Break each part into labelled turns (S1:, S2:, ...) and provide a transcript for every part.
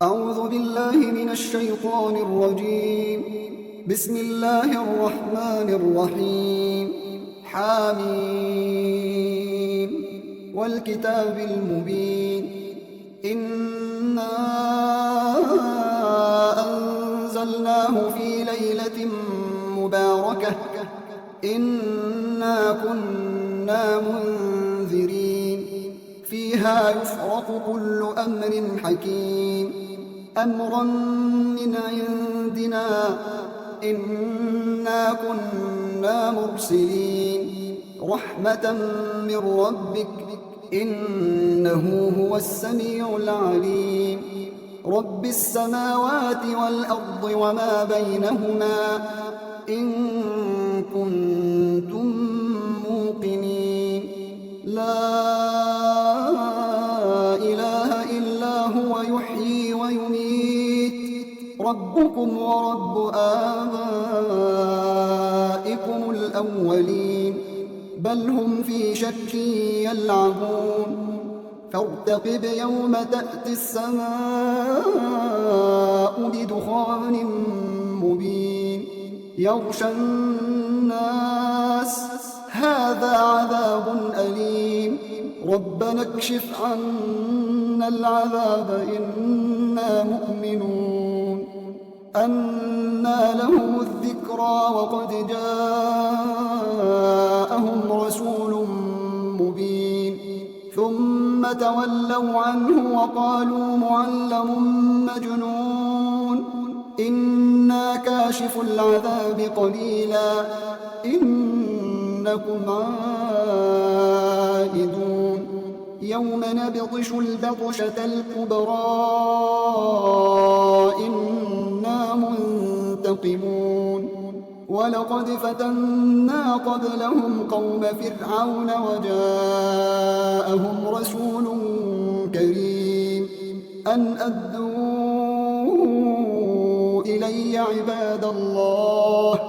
S1: أعوذ بالله من الشيطان الرجيم. بسم الله الرحمن الرحيم. حامين والكتاب المبين. إنا أنزلناه في ليلة مباركة إنا كنا منذرين فيها يفرق كل أمر حكيم أمرا من عندنا إنا كنا مرسلين رحمة من ربك إنه هو السميع العليم. رب السماوات والأرض وما بينهما إن كنتم موقنين لا إله إلا هو يحيي ويميت ربكم ورب آبائكم الأولين بل هم في شك يلعبون فارتقب يوم تأتي السماء بدخان مبين يغشى الناس هذا عذاب أليم ربنا اكشف عنا العذاب إنا مؤمنون أنى لهم الذكرى وقد جاءهم رسول مبين ثم تولوا عنه وقالوا معلم مجنون إنا كاشف العذاب قليلا إنكم عائدون يوم نبطش البطشة الكبرى إنا منتقمون ولقد فتنا قبلهم قوم فرعون وجاءهم رسول كريم أن أدوا إلي عباد الله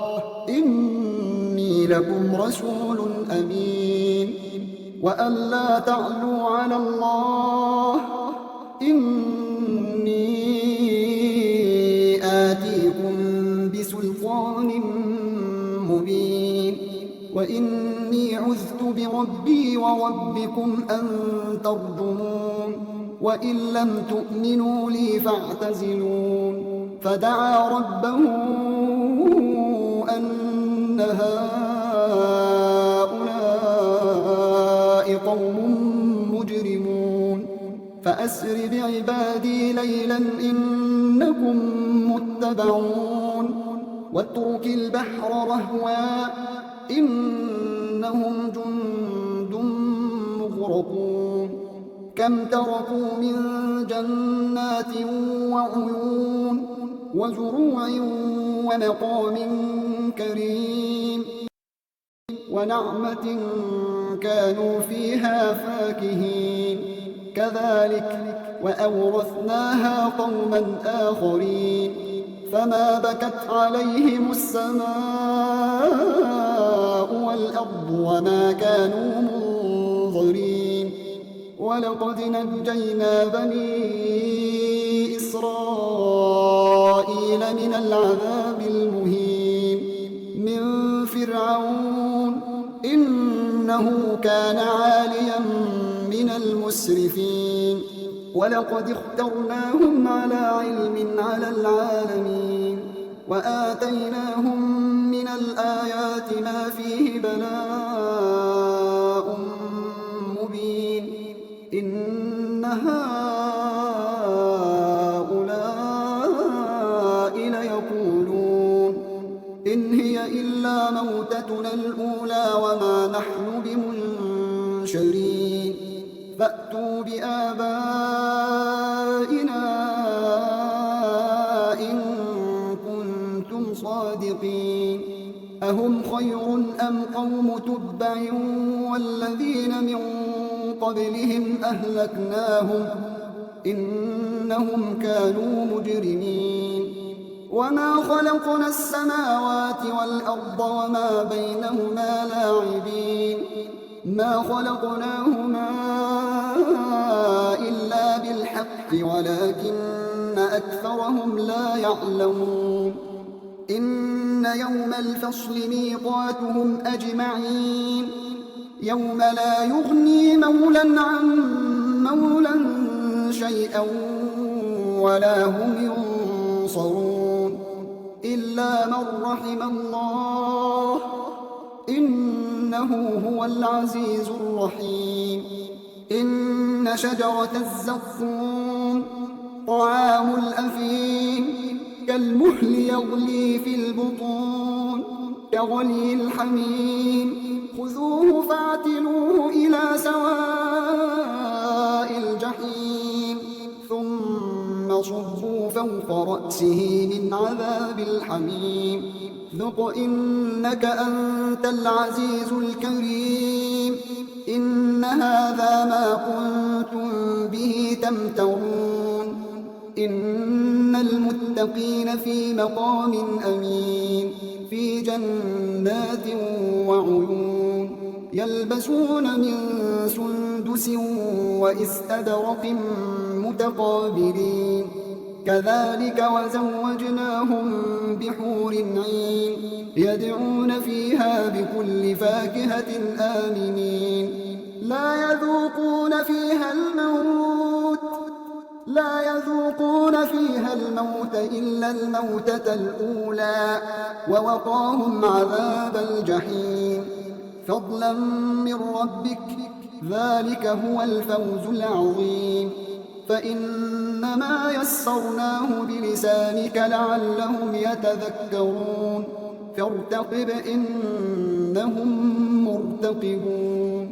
S1: إني لكم رسول أمين وأن لا تعلوا على الله إني آتيكم بسلطان مبين وإني عذت بربي وربكم أن ترجمون وإن لم تؤمنوا لي فاعتزلون فدعا ربه أن هؤلاء قوم مجرمون فأسر بعبادي ليلا إنكم متبعون واترك البحر رهوا إنهم جند مغرقون كم تركوا من جنات وعيون وزروع ومقام كريم ونعمة كانوا فيها فاكهين كذلك وأورثناها قوما آخرين فما بكت عليهم السماء والأرض وما كانوا منظرين ولقد نجينا بني إسرائيل من العذاب المهين من فرعون إنه كان عاليا من المسرفين ولقد اخترناهم على علم على العالمين وآتيناهم من الآيات ما فيه بلاء مبين إن هؤلاء ليقولون إن هي إلا موتتنا الأولى وما نحن بمنشرين فأتوا بآبائنا إن كنتم صادقين أهم خير أم قوم تبع والذين من قبلهم أهلكناهم إنهم كانوا مجرمين وما خلقنا السماوات والأرض وما بينهما لاعبين ما خلقناهما إلا بالحق ولكن أكثرهم لا يعلمون إن يوم الفصل ميقاتهم أجمعين يوم لا يغني مولا عن مولا شيئا ولا هم ينصرون إلا من رحم الله إنه هو العزيز الرحيم إن شجرة الزقوم طعام الأثيم كالمهل يغلي في البطون كغلي الحميم خذوه فاعتلوه إلى سواء الجحيم ثم صبوا فوق رأسه من عذاب الحميم ذق إنك أنت العزيز الكريم إن هذا ما كنتم به تمترون إن المتقين في مقام أمين في جنات وعيون يلبسون من سندس وإستبرق متقابلين كذلك وزوجناهم بحور عين يدعون فيها بكل فاكهة آمنين لا يذوقون فيها الموت إلا الموتة الأولى ووقاهم عذاب الجحيم فضلا من ربك ذلك هو الفوز العظيم فإنما يسرناه بلسانك لعلهم يتذكرون فارتقب إنهم مرتقبون